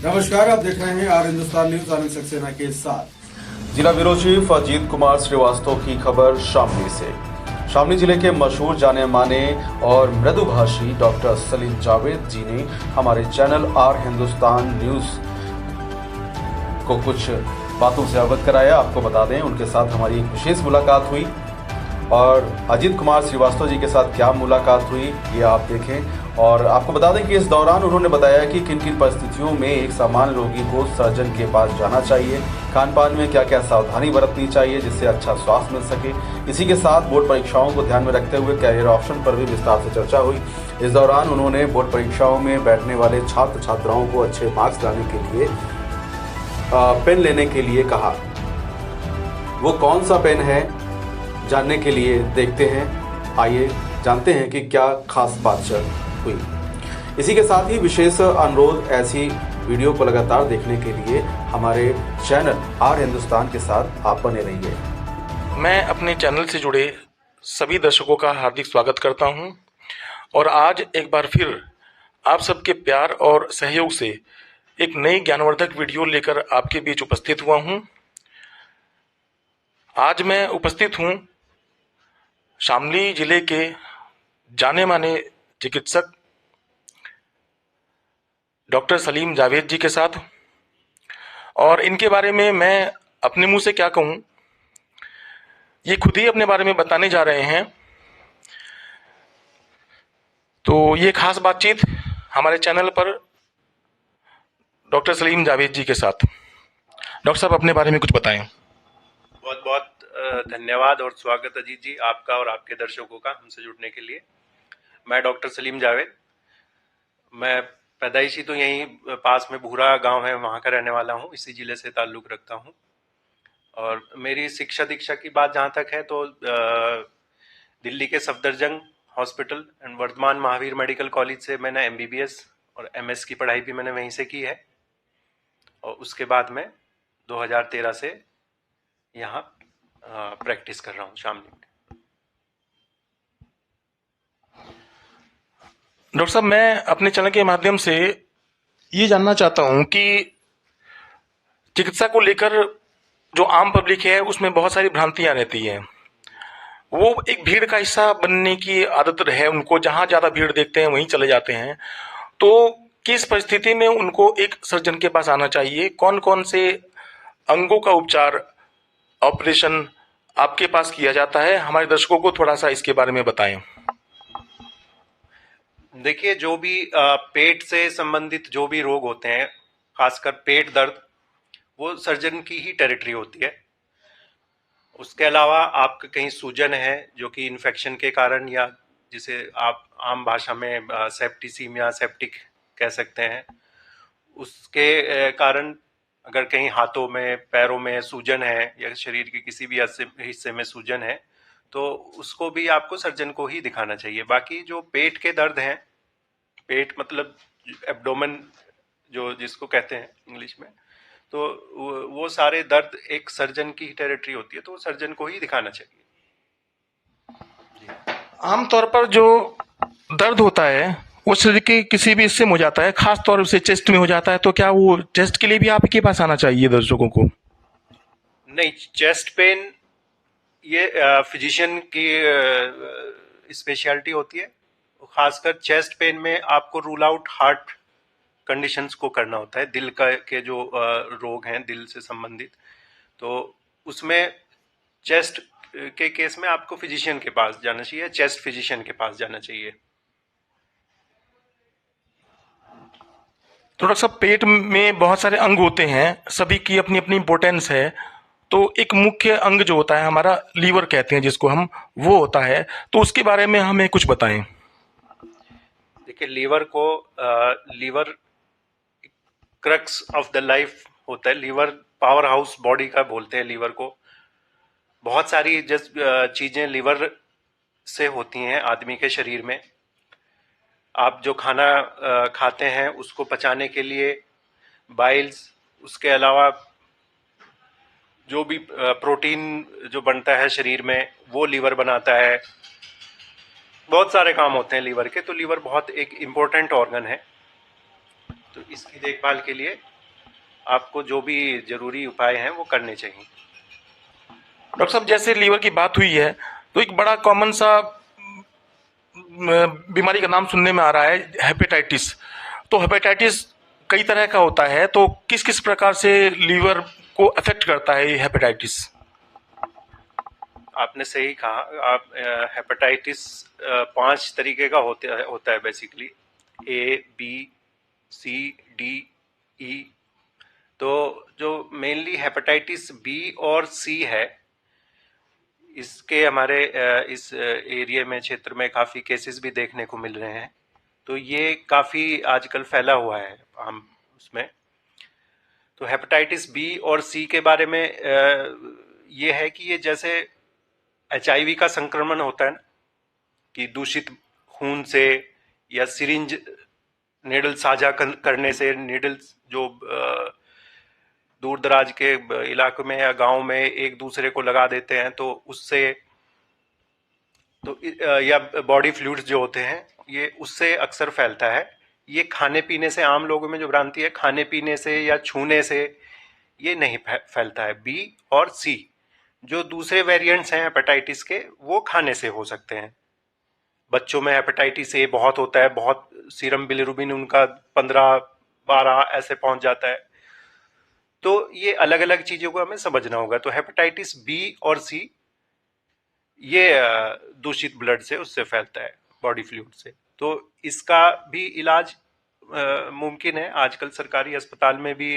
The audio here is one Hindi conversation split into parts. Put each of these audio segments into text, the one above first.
नमस्कार, आप देख रहे हैं आर हिंदुस्तान न्यूज, आनंद सक्सेना के साथ। जिला ब्यूरो चीफ अजीत कुमार श्रीवास्तव की खबर शामली से। शामली जिले के मशहूर जाने माने और मृदुभाषी डॉक्टर सलीम जावेद जी ने हमारे चैनल आर हिंदुस्तान न्यूज को कुछ बातों से अवगत कराया। आपको बता दें, उनके साथ हमारी एक विशेष मुलाकात हुई और अजीत कुमार श्रीवास्तव जी के साथ क्या मुलाकात हुई ये आप देखें। और आपको बता दें कि इस दौरान उन्होंने बताया कि किन किन परिस्थितियों में एक सामान्य रोगी को सर्जन के पास जाना चाहिए, खान पान में क्या क्या सावधानी बरतनी चाहिए जिससे अच्छा स्वास्थ्य मिल सके। इसी के साथ बोर्ड परीक्षाओं को ध्यान में रखते हुए कैरियर ऑप्शन पर भी विस्तार से चर्चा हुई। इस दौरान उन्होंने बोर्ड परीक्षाओं में बैठने वाले छात्र छात्राओं को अच्छे मार्क्स लाने के लिए पेन लेने के लिए कहा। वो कौन सा पेन है जानने के लिए देखते हैं, आइए जानते हैं कि क्या खास बातचीत हुई। इसी के साथ ही विशेष अनुरोध, ऐसी वीडियो को लगातार देखने के लिए हमारे चैनल आर हिंदुस्तान के साथ आप बने रहिए। मैं अपने चैनल से जुड़े सभी दर्शकों का हार्दिक स्वागत करता हूं और आज एक बार फिर आप सबके प्यार और सहयोग से एक नई ज्ञानवर्धक वीडियो लेकर आपके बीच उपस्थित हुआ हूं। आज मैं उपस्थित हूं शामली जिले के जाने माने चिकित्सक डॉक्टर सलीम जावेद जी के साथ, और इनके बारे में मैं अपने मुंह से क्या कहूं, ये खुद ही अपने बारे में बताने जा रहे हैं। तो ये खास बातचीत हमारे चैनल पर डॉक्टर सलीम जावेद जी के साथ। डॉक्टर साहब, अपने बारे में कुछ बताएं। बहुत बहुत धन्यवाद और स्वागत अजीत जी आपका और आपके दर्शकों का हमसे जुड़ने के लिए। मैं डॉक्टर सलीम जावेद, मैं पैदाइशी तो यहीं पास में भूरा गांव है, वहाँ का रहने वाला हूँ, इसी जिले से ताल्लुक़ रखता हूँ। और मेरी शिक्षा दीक्षा की बात जहाँ तक है तो दिल्ली के Safdarjung hospital and Vardhman Mahavir medical college से मैंने MBBS और MS की पढ़ाई भी मैंने वहीं से की है। और उसके बाद मैं 2013 से यहाँ प्रैक्टिस कर रहा हूँ शामली में। डॉक्टर साहब, मैं अपने चैनल के माध्यम से ये जानना चाहता हूँ कि चिकित्सा को लेकर जो आम पब्लिक है उसमें बहुत सारी भ्रांतियां रहती हैं। वो एक भीड़ का हिस्सा बनने की आदत है उनको, जहाँ ज़्यादा भीड़ देखते हैं वहीं चले जाते हैं। तो किस परिस्थिति में उनको एक सर्जन के पास आना चाहिए? कौन कौन से अंगों का उपचार, ऑपरेशन आपके पास किया जाता है? हमारे दर्शकों को थोड़ा सा इसके बारे में बताएं। देखिए, जो भी पेट से संबंधित जो भी रोग होते हैं, खासकर पेट दर्द, वो सर्जन की ही टेरिटरी होती है। उसके अलावा आपके कहीं सूजन है जो कि इन्फेक्शन के कारण, या जिसे आप आम भाषा में सेप्टिसीम या सेप्टिक कह सकते हैं, उसके कारण अगर कहीं हाथों में पैरों में सूजन है या शरीर के किसी भी हिस्से में सूजन है तो उसको भी आपको सर्जन को ही दिखाना चाहिए। बाकी जो पेट के दर्द हैं, पेट मतलब एब्डोमेन जो जिसको कहते हैं इंग्लिश में, तो वो सारे दर्द एक सर्जन की टेरिटरी होती है, तो सर्जन को ही दिखाना चाहिए। आमतौर पर जो दर्द होता है वो शरीर के किसी भी हिस्से में हो जाता है, खास तौर से चेस्ट में हो जाता है, तो क्या वो चेस्ट के लिए भी आपके पास आना चाहिए दर्शकों को? नहीं, चेस्ट पेन ये फिजिशियन की स्पेशलिटी होती है। खासकर चेस्ट पेन में आपको रूल आउट हार्ट कंडीशंस को करना होता है, दिल के जो रोग हैं दिल से संबंधित, तो उसमें चेस्ट के केस में आपको फिजिशियन के पास जाना चाहिए, चेस्ट फिजिशियन के पास जाना चाहिए। तो डॉक्टर साहब, पेट में बहुत सारे अंग होते हैं, सभी की अपनी अपनी इंपॉर्टेंस है। तो एक मुख्य अंग जो होता है हमारा लीवर कहते हैं जिसको हम, वो होता है, तो उसके बारे में हमें कुछ बताएं। देखिए, liver crux of the life होता है। लीवर पावर हाउस बॉडी का बोलते हैं लीवर को। बहुत सारी चीजें लीवर से होती हैं आदमी के शरीर में। आप जो खाना खाते हैं उसको पचाने के लिए बाइल्स, उसके अलावा जो भी प्रोटीन जो बनता है शरीर में वो लीवर बनाता है। बहुत सारे काम होते हैं लीवर के, तो लीवर बहुत एक इम्पोर्टेंट ऑर्गन है। तो इसकी देखभाल के लिए आपको जो भी जरूरी उपाय हैं वो करने चाहिए। डॉक्टर साहब, जैसे लीवर की बात हुई है तो एक बड़ा कॉमन सा बीमारी का नाम सुनने में आ रहा है, हेपेटाइटिस। तो हेपेटाइटिस कई तरह का होता है, तो किस किस प्रकार से लीवर को अफेक्ट करता है ये हेपेटाइटिस? आपने सही कहा। आप हेपेटाइटिस 5 तरीके का होता है basically, A B C D E। तो जो मेनली हेपेटाइटिस बी और सी है, इसके हमारे इस एरिया में, क्षेत्र में काफ़ी केसेस भी देखने को मिल रहे हैं। तो ये काफ़ी आजकल फैला हुआ है हम उसमें। तो हेपेटाइटिस बी और सी के बारे में ये है कि ये जैसे HIV का संक्रमण होता है ना, कि दूषित खून से या सिरिंज नीडल साझा करने से, नीडल्स जो दूर दराज के इलाकों में या गांव में एक दूसरे को लगा देते हैं, तो उससे तो या बॉडी फ्लूइड्स जो होते हैं, ये उससे अक्सर फैलता है। ये खाने पीने से, आम लोगों में जो भ्रांति है, खाने पीने से या छूने से ये नहीं फैलता है। बी और सी जो दूसरे वेरिएंट्स हैं हेपेटाइटिस के, वो खाने से हो सकते हैं। बच्चों में हेपेटाइटिस ए बहुत होता है, बहुत सीरम बिलिरुबिन उनका 15-12 ऐसे पहुंच जाता है। तो ये अलग अलग चीजों को हमें समझना होगा। तो हेपेटाइटिस बी और सी ये दूषित ब्लड से, उससे फैलता है, बॉडी फ्लूइड से। तो इसका भी इलाज मुमकिन है। आजकल सरकारी अस्पताल में भी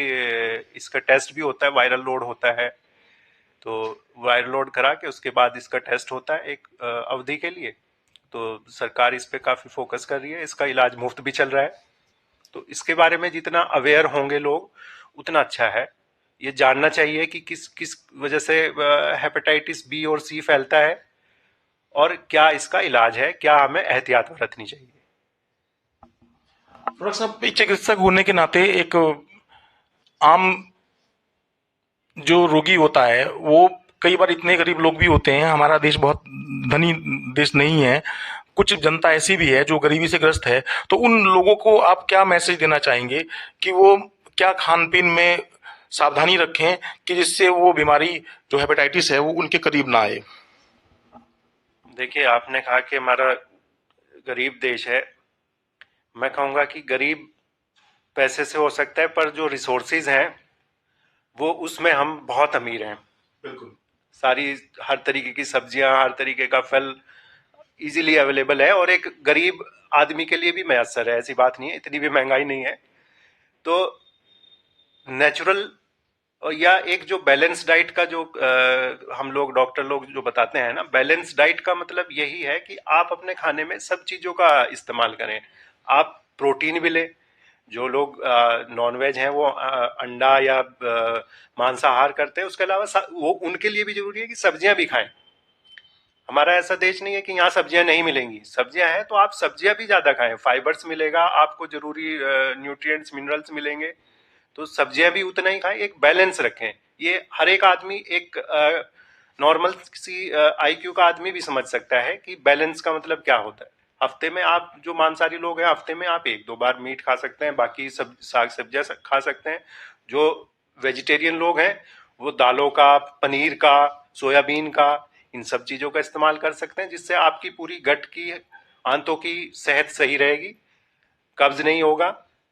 इसका टेस्ट भी होता है, वायरल लोड होता है। तो वायरल लोड करा के उसके बाद इसका टेस्ट होता है एक अवधि के लिए। तो सरकार इस पे काफी फोकस कर रही है। इसका इलाज मुफ्त भी चल रहा है। तो इसके बारे में जितना अवेयर होंगे लोग, उतना अच्छा है। ये जानना चाहिए कि किस किस वजह से हेपेटाइटिस बी और सी फैलता है और क्या इसका इलाज है, क्या हमें एहतियात बरतनी चाहिए। डॉक्टर साहब, एक चिकित्सक होने के नाते एक आम जो रोगी होता है, वो कई बार इतने गरीब लोग भी होते हैं, हमारा देश बहुत धनी देश नहीं है, कुछ जनता ऐसी भी है जो गरीबी से ग्रस्त है। तो उन लोगों को आप क्या मैसेज देना चाहेंगे कि वो क्या खान पीन में सावधानी रखें कि जिससे वो बीमारी जो हेपेटाइटिस है वो उनके करीब ना आए? देखिए, आपने कहा कि हमारा गरीब देश है। मैं कहूँगा कि गरीब पैसे से हो सकता है, पर जो रिसोर्सेज हैं वो, उसमें हम बहुत अमीर हैं। बिल्कुल। सारी हर तरीके की सब्जियां, हर तरीके का फल इजीली अवेलेबल है, और एक गरीब आदमी के लिए भी मैसर है। ऐसी बात नहीं है, इतनी भी महंगाई नहीं है। तो नेचुरल या एक जो बैलेंस डाइट का जो हम लोग, डॉक्टर लोग जो बताते हैं ना, बैलेंस डाइट का मतलब यही है कि आप अपने खाने में सब चीजों का इस्तेमाल करें। आप प्रोटीन भी लें। जो लोग नॉनवेज हैं, वो अंडा या मांसाहार करते हैं, उसके अलावा वो उनके लिए भी जरूरी है कि सब्जियां भी खाएं। हमारा ऐसा देश नहीं है कि यहाँ सब्जियां नहीं मिलेंगी। सब्जियां हैं तो आप सब्जियां भी ज्यादा खाएं, फाइबर्स मिलेगा आपको, जरूरी न्यूट्रिएंट्स, मिनरल्स मिलेंगे। तो सब्जियां भी उतना ही खाएं, एक बैलेंस रखें। ये हर एक आदमी, एक नॉर्मल सी IQ का आदमी भी समझ सकता है कि बैलेंस का मतलब क्या होता है। हफ्ते में आप, जो मांसाहारी लोग हैं, हफ्ते में आप 1-2 बार मीट खा सकते हैं, बाकी सब साग सब्जियां खा सकते हैं। जो वेजिटेरियन लोग हैं, वो दालों का, पनीर का, सोयाबीन का, इन सब चीजों का इस्तेमाल कर सकते हैं, जिससे आपकी पूरी गट की, आंतों की सेहत सही रहेगी, कब्ज नहीं होगा।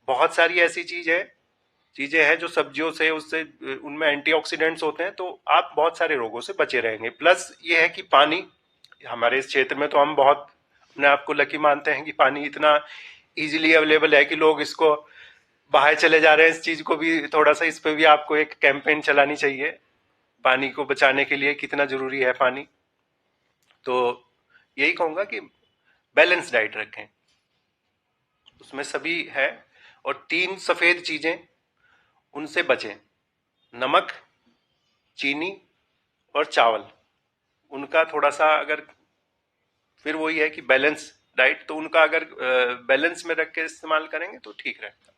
बहुत सारी ऐसी चीजें हैं जो सब्जियों से, उससे, उनमें एंटीऑक्सीडेंट्स होते हैं, तो आप बहुत सारे रोगों से बचे रहेंगे। प्लस ये है कि पानी, हमारे इस क्षेत्र में तो हम बहुत अपने आप को लकी मानते हैं कि पानी इतना इजीली अवेलेबल है कि लोग इसको बाहर चले जा रहे हैं। इस चीज को भी थोड़ा सा, इस पे भी आपको एक कैंपेन चलानी चाहिए, पानी को बचाने के लिए कितना जरूरी है पानी। तो यही कहूंगा कि बैलेंस डाइट रखें, उसमें सभी है। और 3 सफेद चीजें, उनसे बचें: नमक, चीनी और चावल। उनका थोड़ा सा, अगर, फिर वही है कि बैलेंस डाइट, तो उनका अगर बैलेंस में रख के इस्तेमाल करेंगे तो ठीक रहेगा।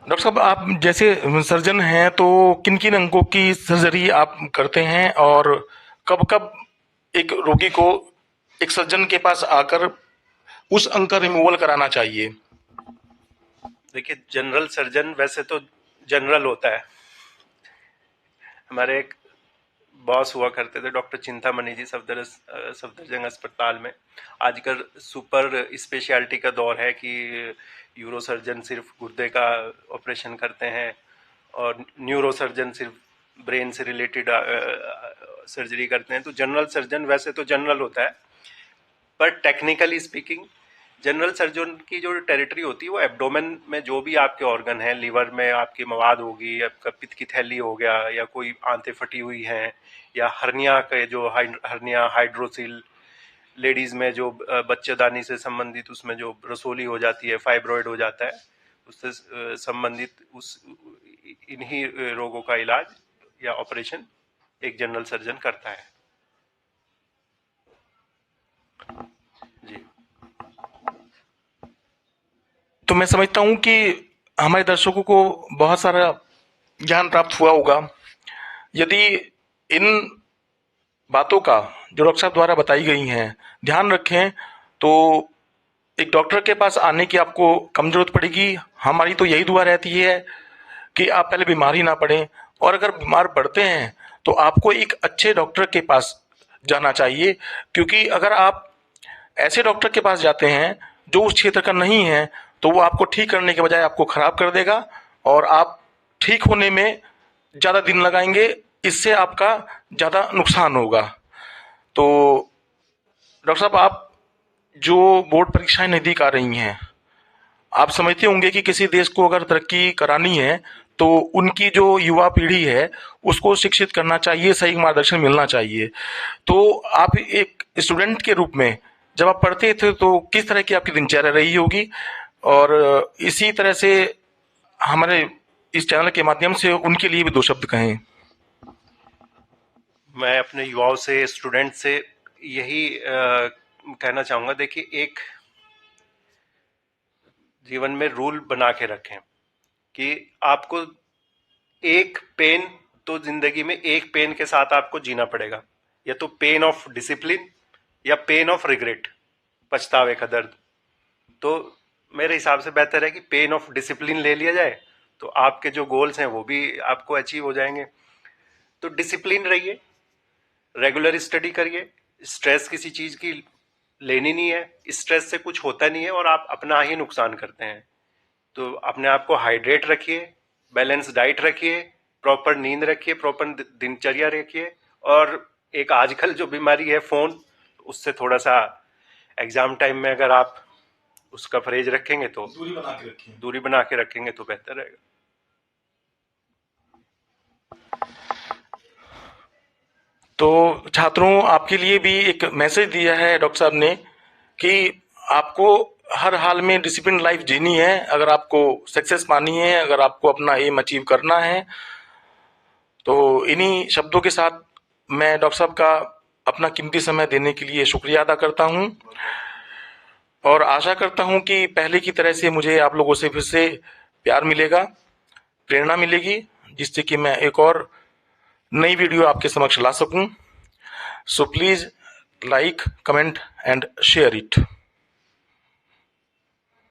डॉक्टर साहब, आप जैसे सर्जन हैं, तो किन किन अंगों की सर्जरी आप करते हैं और कब कब एक रोगी को एक सर्जन के पास आकर उस अंग का रिमूवल कराना चाहिए? देखिए, जनरल सर्जन वैसे तो जनरल होता है। हमारे एक बॉस हुआ करते थे डॉक्टर चिंतामणि जी सफदरजंग अस्पताल में। आजकल सुपर स्पेशलिटी का दौर है कि यूरो सर्जन सिर्फ गुर्दे का ऑपरेशन करते हैं और न्यूरो सर्जन सिर्फ ब्रेन से रिलेटेड सर्जरी करते हैं। तो जनरल सर्जन वैसे तो जनरल होता है, पर टेक्निकली स्पीकिंग जनरल सर्जन की जो टेरिटरी होती है वो एब्डोमेन में जो भी आपके ऑर्गन हैं, लीवर में आपकी मवाद होगी, आपका पित्त की थैली हो गया, या कोई आंतें फटी हुई हैं, या हर्निया के जो हर्निया हाइड्रोसिल, लेडीज में जो बच्चेदानी से संबंधित उसमें जो रसोली हो जाती है, फाइब्रॉइड हो जाता है, उससे संबंधित इन्हीं रोगों का इलाज या ऑपरेशन एक जनरल सर्जन करता है। जी। तो मैं समझता हूं कि हमारे दर्शकों को बहुत सारा ज्ञान प्राप्त हुआ होगा। यदि इन बातों का जो डॉक्टर साहब द्वारा बताई गई हैं ध्यान रखें तो एक डॉक्टर के पास आने की आपको कम जरूरत पड़ेगी। हमारी तो यही दुआ रहती है कि आप पहले बीमार ही ना पड़ें, और अगर बीमार पड़ते हैं तो आपको एक अच्छे डॉक्टर के पास जाना चाहिए, क्योंकि अगर आप ऐसे डॉक्टर के पास जाते हैं जो उस क्षेत्र का नहीं है तो वो आपको ठीक करने के बजाय आपको खराब कर देगा और आप ठीक होने में ज़्यादा दिन लगाएंगे, इससे आपका ज़्यादा नुकसान होगा। तो डॉक्टर साहब, आप जो बोर्ड परीक्षाएं नज़दीक आ रही हैं, आप समझते होंगे कि किसी देश को अगर तरक्की करानी है तो उनकी जो युवा पीढ़ी है उसको शिक्षित करना चाहिए, सही मार्गदर्शन मिलना चाहिए। तो आप एक स्टूडेंट के रूप में जब आप पढ़ते थे तो किस तरह की आपकी दिनचर्या रही होगी, और इसी तरह से हमारे इस चैनल के माध्यम से उनके लिए भी दो शब्द कहें। मैं अपने युवाओं से, स्टूडेंट से यही कहना चाहूंगा, देखिए, एक जीवन में रूल बना के रखें कि आपको एक पेन, तो जिंदगी में एक पेन के साथ आपको जीना पड़ेगा, या तो पेन ऑफ डिसिप्लिन या पेन ऑफ रिग्रेट, पछतावे का दर्द। तो मेरे हिसाब से बेहतर है कि पेन ऑफ डिसिप्लिन ले लिया जाए, तो आपके जो गोल्स हैं वो भी आपको अचीव हो जाएंगे। तो डिसिप्लिन रहिए, रेगुलर स्टडी करिए, स्ट्रेस किसी चीज की लेनी नहीं है, स्ट्रेस से कुछ होता नहीं है और आप अपना ही नुकसान करते हैं। तो अपने आप को हाइड्रेट रखिए, बैलेंस डाइट रखिए, प्रॉपर नींद रखिए, प्रॉपर दिनचर्या रखिए, और एक आजकल जो बीमारी है फोन, उससे थोड़ा सा एग्जाम टाइम में अगर आप उसका परहेज रखेंगे तो दूरी बना के रखेंगे तो बेहतर रहेगा। तो छात्रों, आपके लिए भी एक मैसेज दिया है डॉक्टर साहब ने कि आपको हर हाल में डिसिप्लिन लाइफ जीनी है। अगर आपको सक्सेस पानी है, अगर आपको अपना एम अचीव करना है, तो इन्हीं शब्दों के साथ मैं डॉक्टर साहब का अपना कीमती समय देने के लिए शुक्रिया अदा करता हूं, और आशा करता हूं कि पहले की तरह से मुझे आप लोगों से फिर से प्यार मिलेगा, प्रेरणा मिलेगी, जिससे कि मैं एक और नई वीडियो आपके समक्ष ला सकूं। So please like, comment and share it.